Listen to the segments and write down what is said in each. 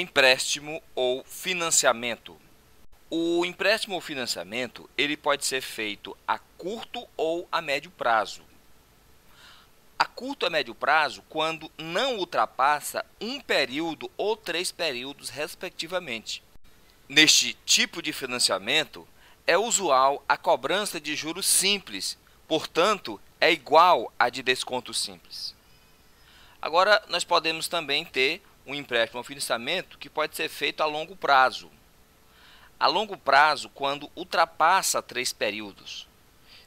Empréstimo ou financiamento. O empréstimo ou financiamento ele pode ser feito a curto ou a médio prazo. A curto e médio prazo quando não ultrapassa um período ou 3 períodos, respectivamente. Neste tipo de financiamento, é usual a cobrança de juros simples, portanto, é igual à de desconto simples. Agora, nós podemos também ter um empréstimo ou financiamento que pode ser feito a longo prazo. A longo prazo, quando ultrapassa 3 períodos.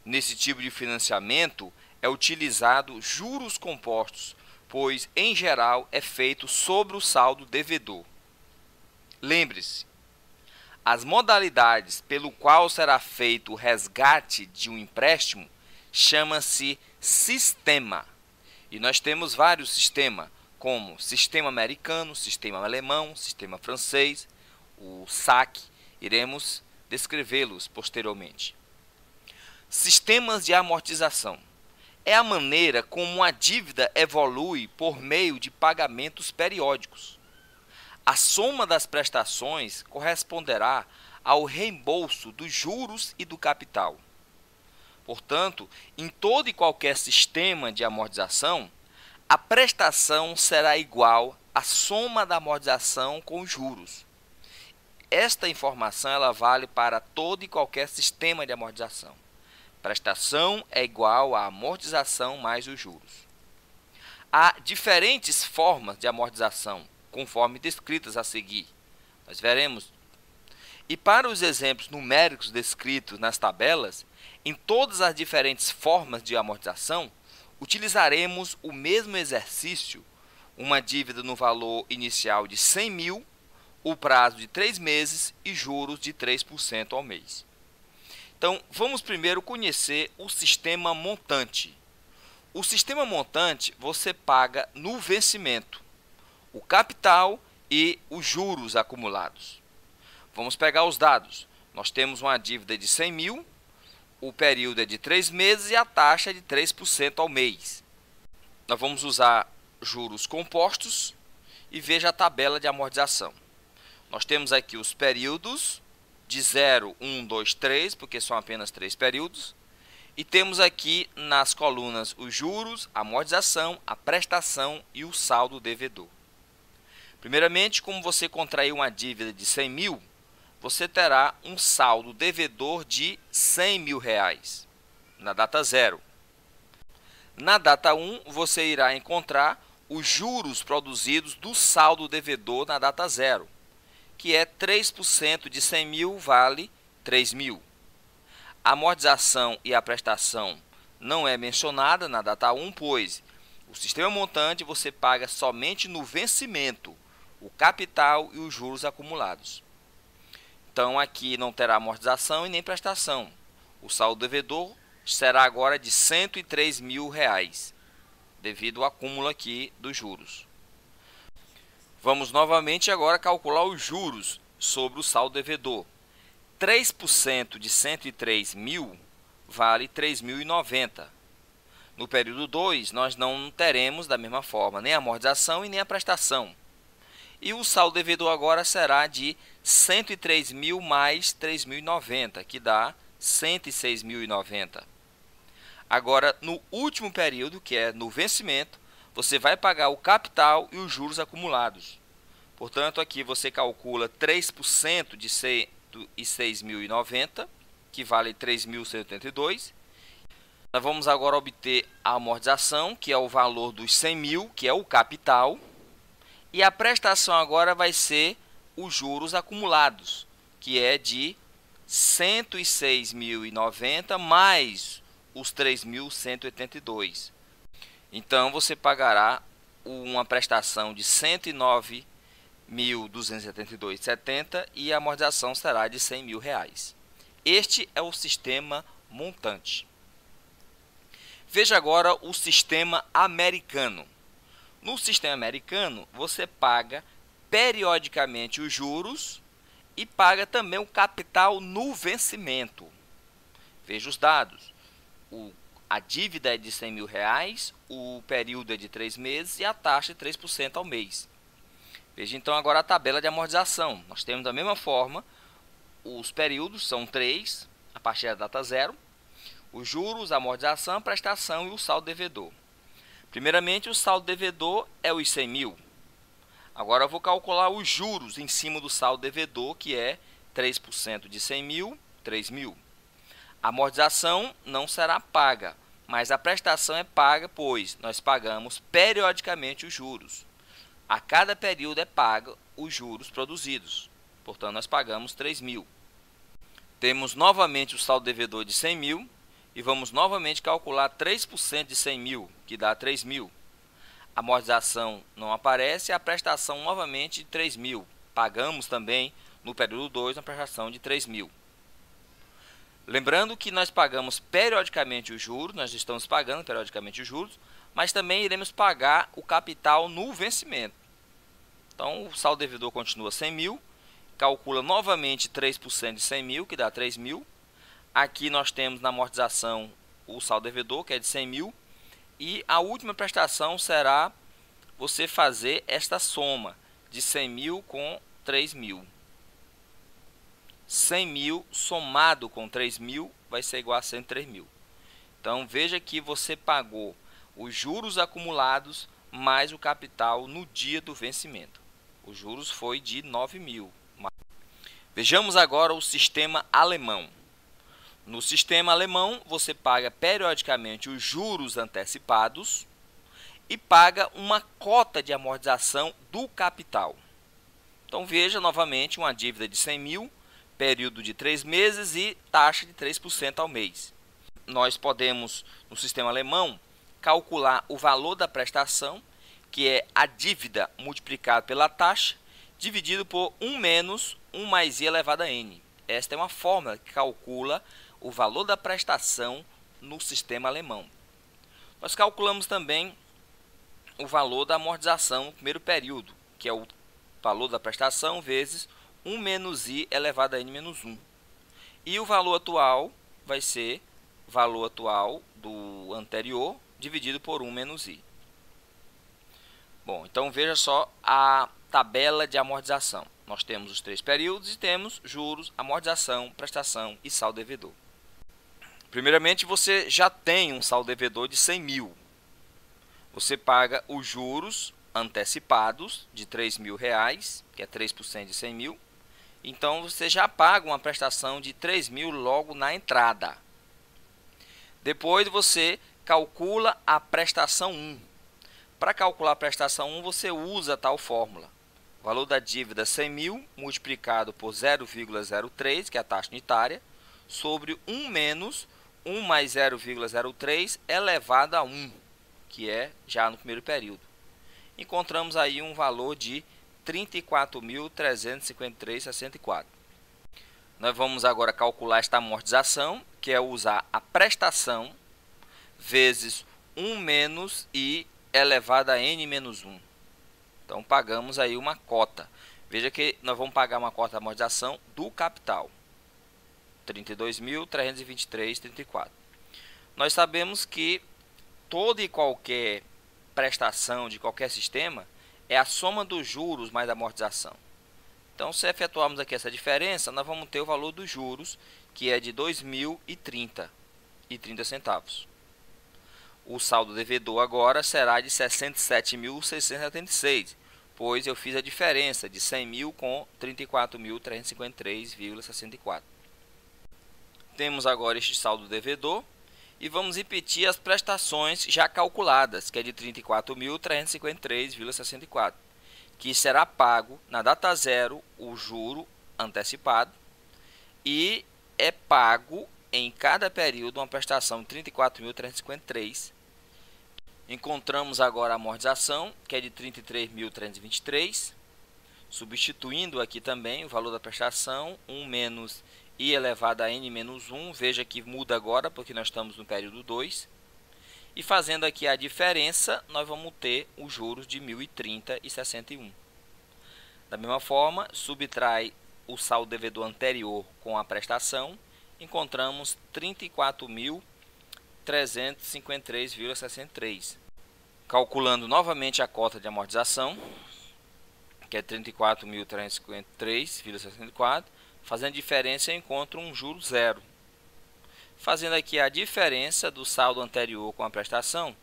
Nesse tipo de financiamento, é utilizado juros compostos, pois, em geral, é feito sobre o saldo devedor. Lembre-se, as modalidades pelo qual será feito o resgate de um empréstimo chama-se sistema. E nós temos vários sistemas, como sistema americano, sistema alemão, sistema francês, o SAC. Iremos descrevê-los posteriormente. Sistemas de amortização. É a maneira como a dívida evolui por meio de pagamentos periódicos. A soma das prestações corresponderá ao reembolso dos juros e do capital. Portanto, em todo e qualquer sistema de amortização, a prestação será igual à soma da amortização com os juros. Esta informação ela vale para todo e qualquer sistema de amortização. Prestação é igual à amortização mais os juros. Há diferentes formas de amortização, conforme descritas a seguir. Nós veremos. E para os exemplos numéricos descritos nas tabelas, em todas as diferentes formas de amortização, utilizaremos o mesmo exercício, uma dívida no valor inicial de 100 mil, o prazo de 3 meses e juros de 3% ao mês. Então, vamos primeiro conhecer o sistema montante. O sistema montante você paga no vencimento, o capital e os juros acumulados. Vamos pegar os dados. Nós temos uma dívida de 100 mil, o período é de 3 meses e a taxa é de 3% ao mês. Nós vamos usar juros compostos e veja a tabela de amortização. Nós temos aqui os períodos de 0, 1, 2, 3, porque são apenas 3 períodos. E temos aqui nas colunas os juros, a amortização, a prestação e o saldo devedor. Primeiramente, como você contraiu uma dívida de 100 mil, você terá um saldo devedor de 100 mil reais, na data 0. Na data 1, você irá encontrar os juros produzidos do saldo devedor na data 0, que é 3% de 100 mil vale 3 mil. A amortização e a prestação não é mencionada na data 1, pois o sistema montante você paga somente no vencimento, o capital e os juros acumulados. Então, aqui não terá amortização e nem prestação. O saldo devedor será agora de 103 mil reais, devido ao acúmulo aqui dos juros. Vamos novamente agora calcular os juros sobre o saldo devedor. 3% de 103 mil vale 3.090. No período 2, nós não teremos da mesma forma nem a amortização e nem a prestação. E o saldo devedor agora será de 103 mil mais 3.090, que dá 106.090. Agora, no último período, que é no vencimento, você vai pagar o capital e os juros acumulados. Portanto, aqui você calcula 3% de 106.090, que vale 3.182. Nós vamos agora obter a amortização, que é o valor dos 100 mil, que é o capital. E a prestação agora vai ser os juros acumulados, que é de 106.090 mais os 3.182. Então, você pagará uma prestação de 109.272,70 e a amortização será de 100 mil reais. Este é o sistema montante. Veja agora o sistema americano. No sistema americano, você paga periodicamente os juros e paga também o capital no vencimento. Veja os dados. A dívida é de 100 mil reais, o período é de 3 meses e a taxa é 3% ao mês. Veja então agora a tabela de amortização. Nós temos da mesma forma, os períodos são 3, a partir da data zero, os juros, a amortização, a prestação e o saldo devedor. Primeiramente, o saldo devedor é os 100 mil. Agora eu vou calcular os juros em cima do saldo devedor, que é 3% de 100 mil, 3 mil. A amortização não será paga, mas a prestação é paga, pois nós pagamos periodicamente os juros. A cada período é pago os juros produzidos. Portanto, nós pagamos 3 mil. Temos novamente o saldo devedor de 100 mil e vamos novamente calcular 3% de 100 mil, que dá 3 mil. A amortização não aparece, a prestação novamente de 3 mil. Pagamos também no período 2 uma prestação de 3 mil. Lembrando que nós pagamos periodicamente os juros, nós estamos pagando periodicamente os juros, mas também iremos pagar o capital no vencimento. Então, o saldo devedor continua 100 mil, calcula novamente 3% de 100 mil, que dá 3 mil. Aqui nós temos na amortização o saldo devedor, que é de 100 mil. E a última prestação será você fazer esta soma de 100 mil com 3 mil. 100 mil somado com 3 mil vai ser igual a 103 mil. Então, veja que você pagou os juros acumulados mais o capital no dia do vencimento. Os juros foi de 9 mil. Vejamos agora o sistema alemão. No sistema alemão, você paga periodicamente os juros antecipados e paga uma cota de amortização do capital. Então, veja novamente uma dívida de 100 mil, período de 3 meses e taxa de 3% ao mês. Nós podemos, no sistema alemão, calcular o valor da prestação, que é a dívida multiplicada pela taxa, dividido por 1 menos 1 mais i elevado a n. Esta é uma fórmula que calcula o valor da prestação no sistema alemão. Nós calculamos também o valor da amortização no primeiro período, que é o valor da prestação vezes 1 menos i elevado a n menos 1. E o valor atual vai ser o valor atual do anterior dividido por 1 menos i. Bom, então veja só a tabela de amortização. Nós temos os 3 períodos e temos juros, amortização, prestação e saldo devedor. Primeiramente, você já tem um saldo devedor de 100 mil. Você paga os juros antecipados de 3 mil reais, que é 3% de 100 mil. Então, você já paga uma prestação de 3 mil logo na entrada. Depois, você calcula a prestação 1. Para calcular a prestação 1, você usa tal fórmula. O valor da dívida 100 mil multiplicado por 0,03, que é a taxa unitária, sobre 1 menos 1 mais 0,03 elevado a 1, que é já no primeiro período. Encontramos aí um valor de 34.353,64. Nós vamos agora calcular esta amortização, que é usar a prestação vezes 1 menos i elevado a n menos 1. Então, pagamos aí uma cota. Veja que nós vamos pagar uma cota de amortização do capital. 32.323,34. Nós sabemos que toda e qualquer prestação de qualquer sistema é a soma dos juros mais a amortização. Então, se efetuarmos aqui essa diferença, nós vamos ter o valor dos juros, que é de 2.030,30 centavos. O saldo devedor agora será de 67.676, pois eu fiz a diferença de 100 mil com 34.353,64. Temos agora este saldo devedor e vamos repetir as prestações já calculadas, que é de 34.353,64, que será pago na data zero o juro antecipado e é pago em cada período uma prestação de 34.353. Encontramos agora a amortização, que é de 33.323, substituindo aqui também o valor da prestação, 1 menos i elevado a n menos 1, veja que muda agora porque nós estamos no período 2. E fazendo aqui a diferença, nós vamos ter os juros de 1.030,61. Da mesma forma, subtrai o saldo devedor anterior com a prestação, encontramos 34.353,63. Calculando novamente a cota de amortização, que é 34.353,64. Fazendo diferença, eu encontro um juro zero. Fazendo aqui a diferença do saldo anterior com a prestação,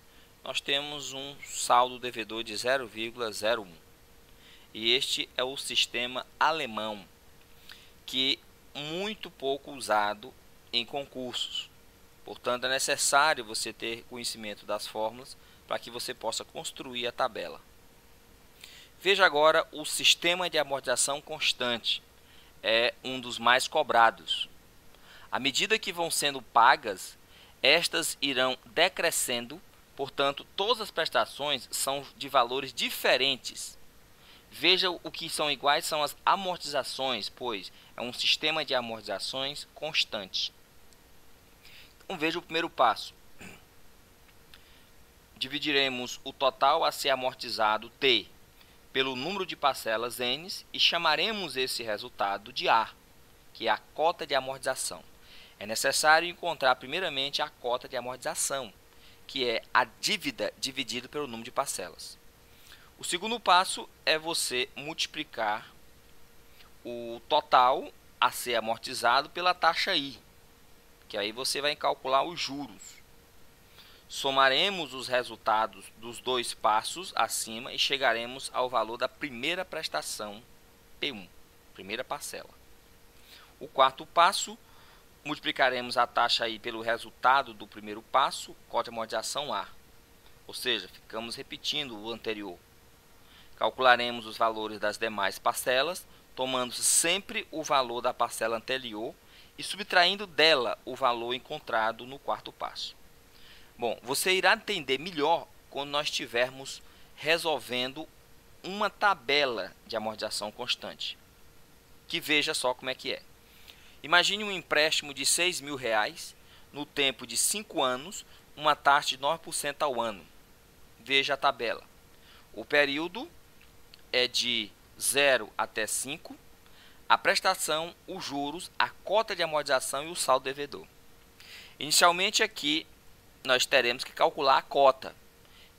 nós temos um saldo devedor de 0,01. E este é o sistema alemão, que é muito pouco usado em concursos. Portanto, é necessário você ter conhecimento das fórmulas para que você possa construir a tabela. Veja agora o sistema de amortização constante. É um dos mais cobrados. À medida que vão sendo pagas, estas irão decrescendo, portanto, todas as prestações são de valores diferentes. Veja o que são iguais são as amortizações, pois é um sistema de amortizações constante. Então, veja o primeiro passo. Dividiremos o total a ser amortizado T pelo número de parcelas N e chamaremos esse resultado de A, que é a cota de amortização. É necessário encontrar primeiramente a cota de amortização, que é a dívida dividida pelo número de parcelas. O segundo passo é você multiplicar o total a ser amortizado pela taxa I, que aí você vai calcular os juros. Somaremos os resultados dos dois passos acima e chegaremos ao valor da primeira prestação P1, primeira parcela. O quarto passo, multiplicaremos a taxa I pelo resultado do primeiro passo, cota de amortização A. Ou seja, ficamos repetindo o anterior. Calcularemos os valores das demais parcelas, tomando sempre o valor da parcela anterior e subtraindo dela o valor encontrado no quarto passo. Bom, você irá entender melhor quando nós estivermos resolvendo uma tabela de amortização constante. Que veja só como é que é. Imagine um empréstimo de R$6.000 no tempo de 5 anos, uma taxa de 9% ao ano. Veja a tabela. O período é de 0 até 5. A prestação, os juros, a cota de amortização e o saldo devedor. Inicialmente aqui nós teremos que calcular a cota,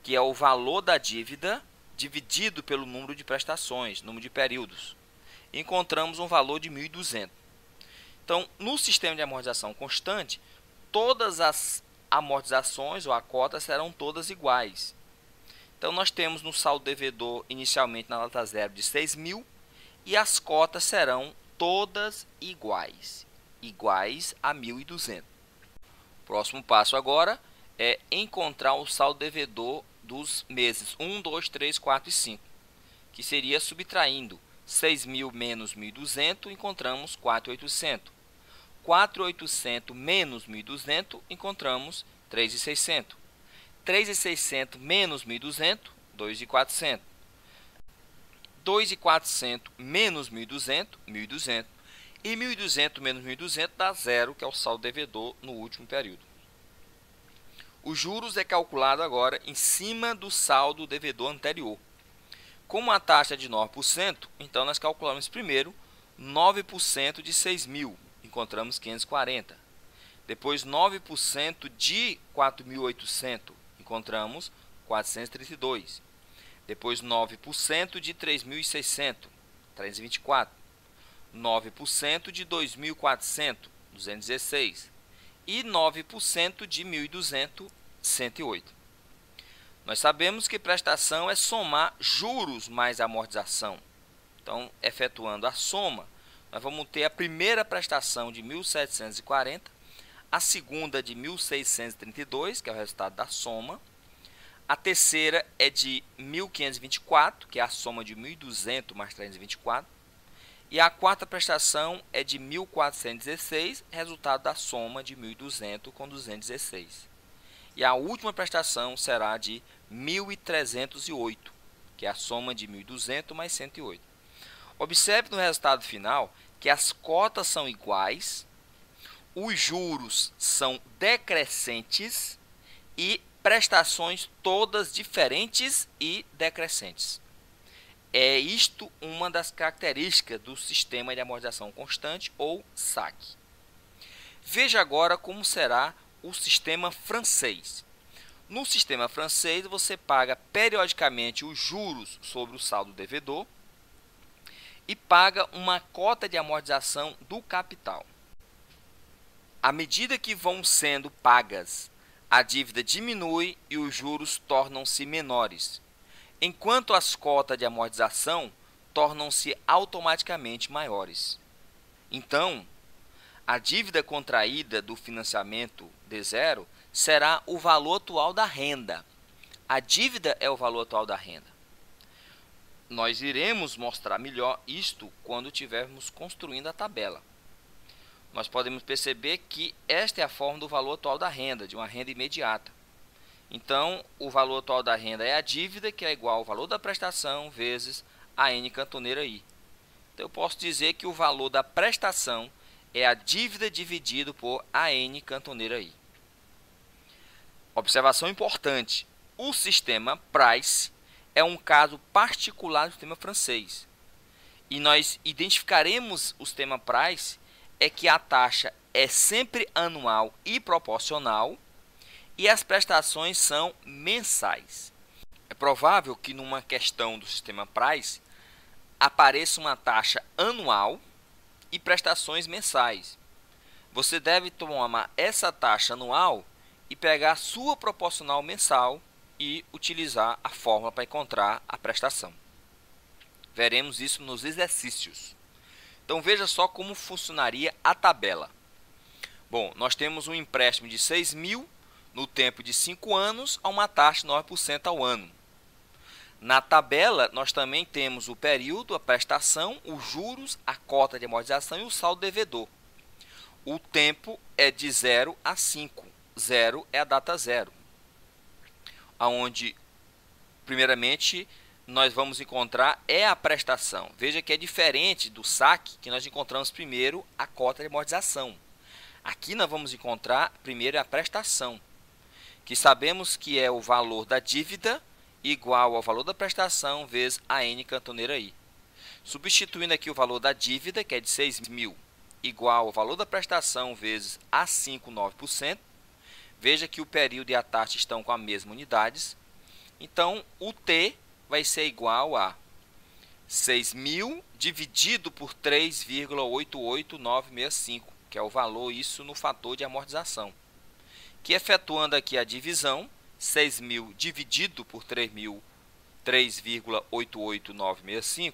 que é o valor da dívida dividido pelo número de prestações, número de períodos. Encontramos um valor de 1.200. Então, no sistema de amortização constante, todas as amortizações ou a cota serão todas iguais. Então, nós temos no saldo devedor inicialmente na nota zero de 6.000 e as cotas serão todas iguais, iguais a 1.200. Próximo passo agora é encontrar o saldo devedor dos meses 1, 2, 3, 4 e 5, que seria subtraindo 6.000 menos 1.200, encontramos 4.800. 4.800 menos 1.200, encontramos 3.600. 3.600 menos 1.200, 2.400. 2.400 menos 1.200, 1.200. E 1.200 menos 1.200 dá zero, que é o saldo devedor no último período. Os juros é calculado agora em cima do saldo devedor anterior. Como a taxa é de 9%, então nós calculamos primeiro 9% de 6.000, encontramos 540. Depois 9% de 4.800, encontramos 432. Depois 9% de 3.600, 324. 9% de 2.400, 216. E 9% de 1.200, 108. Nós sabemos que prestação é somar juros mais amortização. Então, efetuando a soma, nós vamos ter a primeira prestação de 1.740, a segunda de 1.632, que é o resultado da soma. A terceira é de 1.524, que é a soma de 1.200 mais 324. E a quarta prestação é de 1.416, resultado da soma de 1.200 com 216. E a última prestação será de 1.308, que é a soma de 1.200 mais 108. Observe no resultado final que as cotas são iguais, os juros são decrescentes e prestações todas diferentes e decrescentes. É isto uma das características do sistema de amortização constante ou SAC. Veja agora como será o sistema francês. No sistema francês, você paga periodicamente os juros sobre o saldo devedor e paga uma cota de amortização do capital. À medida que vão sendo pagas, a dívida diminui e os juros tornam-se menores, enquanto as cotas de amortização tornam-se automaticamente maiores. Então, a dívida contraída do financiamento D0 será o valor atual da renda. A dívida é o valor atual da renda. Nós iremos mostrar melhor isto quando estivermos construindo a tabela. Nós podemos perceber que esta é a forma do valor atual da renda, de uma renda imediata. Então, o valor atual da renda é a dívida, que é igual ao valor da prestação vezes a N cantoneira I. Então, eu posso dizer que o valor da prestação é a dívida dividido por a N cantoneira I. Observação importante: o sistema Price é um caso particular do sistema francês. E nós identificaremos o sistema Price é que a taxa é sempre anual e proporcional e as prestações são mensais. É provável que numa questão do sistema Price apareça uma taxa anual e prestações mensais. Você deve tomar essa taxa anual e pegar a sua proporcional mensal e utilizar a fórmula para encontrar a prestação. Veremos isso nos exercícios. Então veja só como funcionaria a tabela. Bom, nós temos um empréstimo de 6.000 no tempo de 5 anos a uma taxa de 9% ao ano. Na tabela nós também temos o período, a prestação, os juros, a cota de amortização e o saldo devedor. O tempo é de 0 a 5. 0 é a data zero. Onde, primeiramente, nós vamos encontrar a prestação. Veja que é diferente do saque, que nós encontramos primeiro a cota de amortização. Aqui nós vamos encontrar primeiro a prestação, que sabemos que é o valor da dívida igual ao valor da prestação vezes a N cantoneira I. Substituindo aqui o valor da dívida, que é de 6.000, igual ao valor da prestação vezes a 5,9%. Veja que o período e a taxa estão com as mesmas unidades. Então, o T vai ser igual a 6.000 dividido por 3,88965, que é o valor, isso no fator de amortização. Que efetuando aqui a divisão, 6.000 dividido por 3,88965,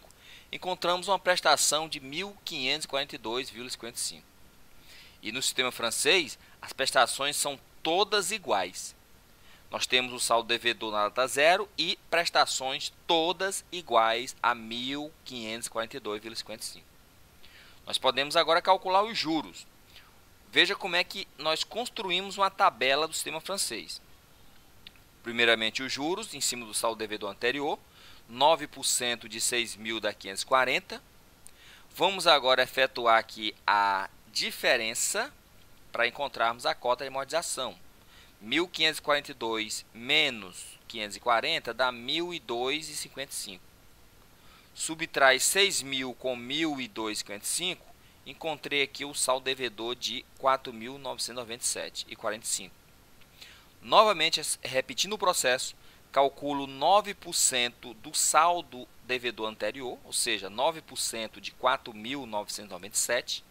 encontramos uma prestação de 1.542,55. E no sistema francês, as prestações são todas iguais. Nós temos o saldo devedor na data zero e prestações todas iguais a 1.542,55. Nós podemos agora calcular os juros. Veja como é que nós construímos uma tabela do sistema francês. Primeiramente os juros em cima do saldo devedor anterior, 9% de 6.000 dá 540. Vamos agora efetuar aqui a diferença para encontrarmos a cota de amortização. 1.542 menos 540 dá 1.002,55. Subtrai 6.000 com 1.002,55. Encontrei aqui o saldo devedor de 4.997,45. Novamente, repetindo o processo, calculo 9% do saldo devedor anterior, ou seja, 9% de 4.997.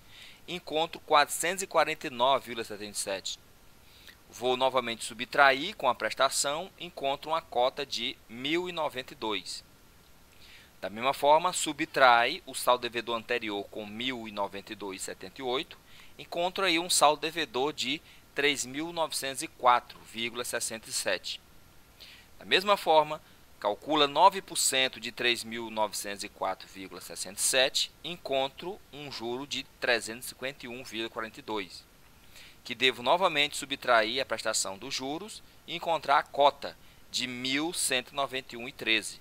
Encontro 449,77. Vou novamente subtrair com a prestação, encontro uma cota de 1.092. Da mesma forma, subtrai o saldo devedor anterior com 1.092,78. Encontro aí um saldo devedor de 3.904,67. Da mesma forma, calcula 9% de 3.904,67, encontro um juro de 351,42, que devo novamente subtrair a prestação dos juros e encontrar a cota de 1.191,13.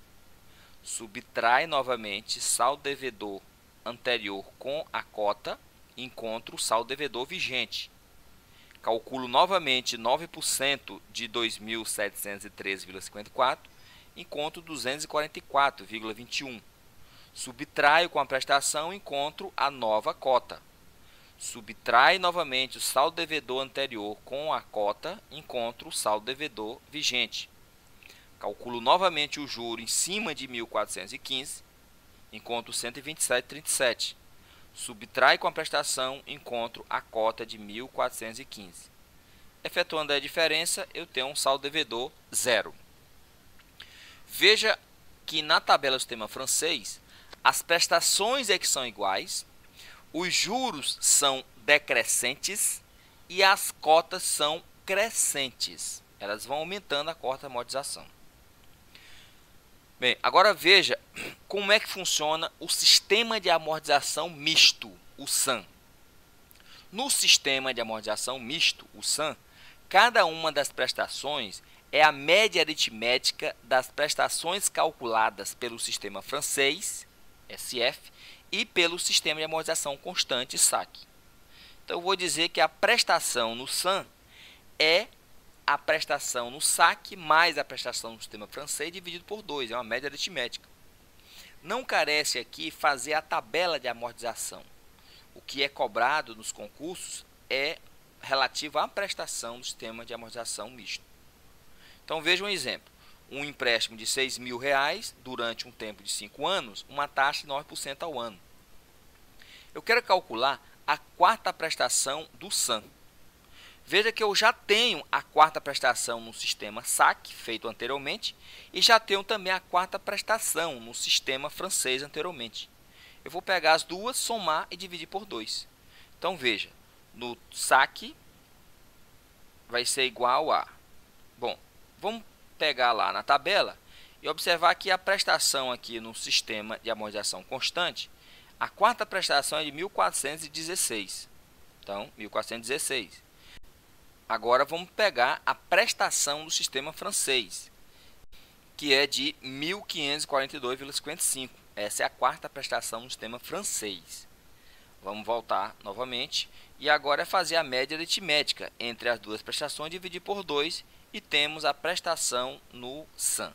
Subtrai novamente saldo devedor anterior com a cota, encontro o saldo devedor vigente. Calculo novamente 9% de 2.713,54, encontro 244,21. Subtraio com a prestação, encontro a nova cota. Subtrai novamente o saldo devedor anterior com a cota, encontro o saldo devedor vigente. Calculo novamente o juro em cima de 1.415. encontro 127,37. Subtrai com a prestação, encontro a cota de 1.415. Efetuando a diferença, eu tenho um saldo devedor zero. Veja que na tabela do sistema francês, as prestações é que são iguais, os juros são decrescentes e as cotas são crescentes. Elas vão aumentando a cota de amortização. Bem, agora veja como é que funciona o sistema de amortização misto, o SAM. No sistema de amortização misto, o SAM, cada uma das prestações é a média aritmética das prestações calculadas pelo sistema francês, SF, e pelo sistema de amortização constante, SAC. Então, eu vou dizer que a prestação no SAM é a prestação no SAC mais a prestação no sistema francês dividido por 2, é uma média aritmética. Não carece aqui fazer a tabela de amortização. O que é cobrado nos concursos é relativo à prestação do sistema de amortização misto. Então, veja um exemplo. Um empréstimo de R$6.000 durante um tempo de 5 anos, uma taxa de 9% ao ano. Eu quero calcular a quarta prestação do SAM. Veja que eu já tenho a quarta prestação no sistema SAC, feito anteriormente, e já tenho também a quarta prestação no sistema francês anteriormente. Eu vou pegar as duas, somar e dividir por 2. Então, veja, no SAC vai ser igual a... Bom, vamos pegar lá na tabela e observar que a prestação aqui no sistema de amortização constante, a quarta prestação é de 1.416. Então, 1.416. Agora, vamos pegar a prestação do sistema francês, que é de 1.542,55. Essa é a quarta prestação do sistema francês. Vamos voltar novamente. E agora é fazer a média aritmética entre as duas prestações, dividir por 2 e temos a prestação no SAM.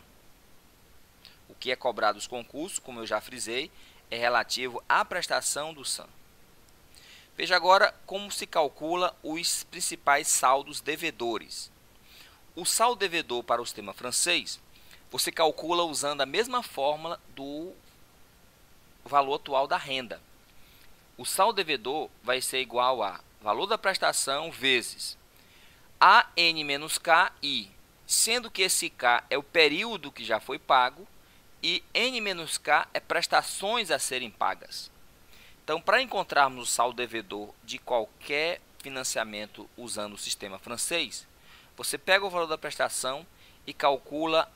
O que é cobrado dos concursos, como eu já frisei, é relativo à prestação do SAM. Veja agora como se calcula os principais saldos devedores. O saldo devedor para o sistema francês, você calcula usando a mesma fórmula do valor atual da renda. O saldo devedor vai ser igual a valor da prestação vezes AN menos K I, sendo que esse K é o período que já foi pago e N menos K é prestações a serem pagas. Então, para encontrarmos o saldo devedor de qualquer financiamento usando o sistema francês, você pega o valor da prestação e calcula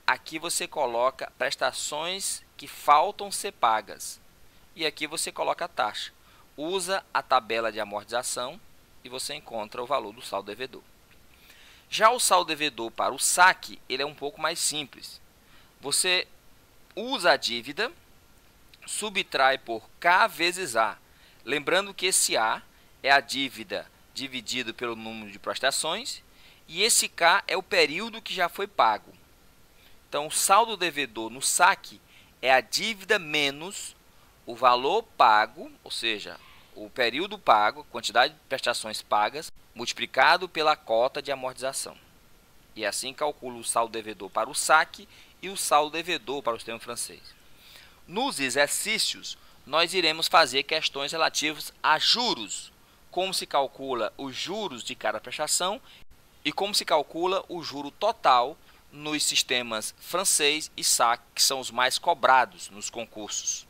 aqui você coloca prestações que faltam ser pagas. E aqui você coloca a taxa. Usa a tabela de amortização e você encontra o valor do saldo devedor. Já o saldo devedor para o SAC, ele é um pouco mais simples. Você usa a dívida, subtrai por K vezes A. Lembrando que esse A é a dívida dividido pelo número de prestações e esse K é o período que já foi pago. Então, o saldo devedor no SAC é a dívida menos o valor pago, ou seja, o período pago, a quantidade de prestações pagas, multiplicado pela cota de amortização. E assim calcula o saldo devedor para o SAC e o saldo devedor para o sistema francês. Nos exercícios, nós iremos fazer questões relativas a juros, como se calcula os juros de cada prestação e como se calcula o juro total nos sistemas francês e SAC, que são os mais cobrados nos concursos.